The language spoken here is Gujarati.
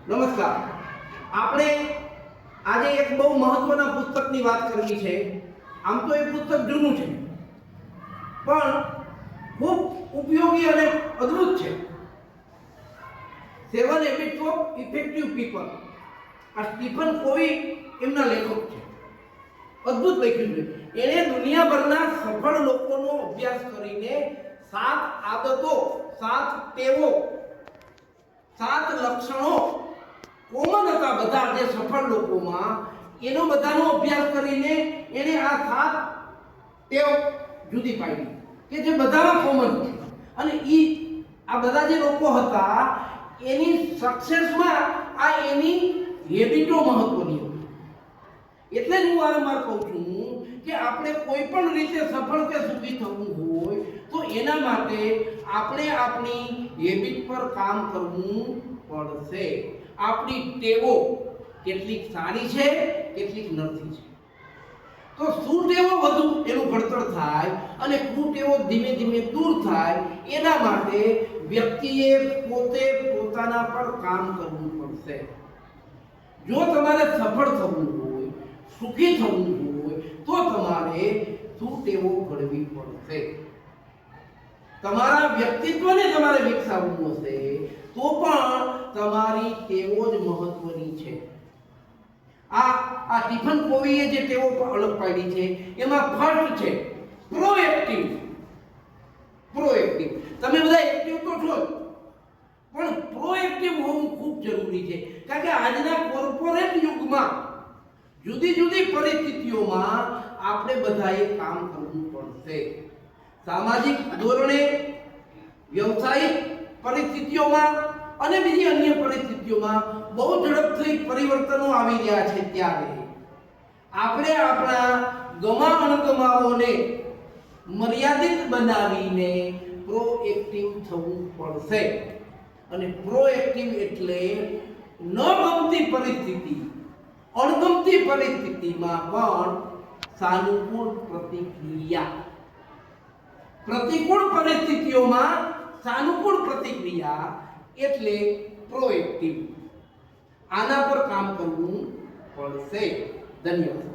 નમસ્કાર. આપણે આજે એક બહુ મહત્વના પુસ્તકની વાત કરવી છે. આમ તો એ પુસ્તક જૂનું છે, પણ ખૂબ ઉપયોગી અને અદ્ભુત છે. 7 Habits of Effective People. આ સ્ટીફન કોવી એમના લેખક છે. અદ્ભુત લખ્યું છે. એણે દુનિયાભરના સફળ લોકોનો અભ્યાસ કરીને 7 આદતો, 7 ટેવો, 7 લક્ષણો કોમન હતા બધા જે સફળ લોકોમાં, એનો બધાનો અભ્યાસ કરીને એણે આ 7 ટેવ જુદી પાડી કે જે બધામાં કોમન છે. અને આ બધા જે લોકો હતા એની સક્સેસમાં આ એની હેબિટો મહત્વની હતી. એટલે જ હું વારંવાર કહું છું કે આપણે કોઈ પણ રીતે સફળ કે સુખી થવું હોય તો એના માટે આપણે આપણી હેબિટ પર કામ કરવું પડશે. આપણી ટેવો કેટલીક સારી છે, કેટલીક નથી છે. તો સુટેવો વધુ એનું ઘડતર થાય અને કુટેવો ધીમે ધીમે દૂર થાય, એના માટે વ્યક્તિએ પોતે પોતાના પર કામ કરવું પડશે. જો તમારે સફળ થવું હોય, સુખી થવું હોય તો તમારે સુટેવો ઘડવી પડશે. તમારા વ્યક્તિત્વને તમારે વિકસાવવું હશે તો પણ તમારી ટેવો જ મહત્વની છે. આ સ્ટીફન કોવીએ જે ટેવો અલગ પાડી છે એમાં ફર્સ્ટ છે પ્રોએક્ટિવ. તમે બધા એક્ટિવ તો છો, પણ પ્રોએક્ટિવ હોવું ખૂબ જરૂરી છે. કારણ કે આજના કોર્પોરેટ યુગમાં જુદી જુદી પરિસ્થિતિઓમાં આપણે બધાએ કામ કરવું પડશે. સામાજિક ધોરણે, વ્યવસાયિક પરિસ્થિતિઓમાં અને બીજી અન્ય પરિસ્થિતિઓમાં બહુ ઝડપથી પરિવર્તનો આવી રહ્યા છે. ત્યારે આપણે આપણા ગમા-અણગમાઓને મર્યાદિત બનાવીને પ્રોએક્ટિવ થવું પડશે. અને પ્રોએક્ટિવ એટલે ન ગમતી પરિસ્થિતિ, અણગમતી પરિસ્થિતિમાં પણ સાનુકૂળ પ્રતિક્રિયા. પ્રતિકૂળ પરિસ્થિતિઓમાં સાનુકૂળ પ્રતિક્રિયા એટલે પ્રોએક્ટિવ. આના પર કામ કરવું પડશે. ધન્યવાદ.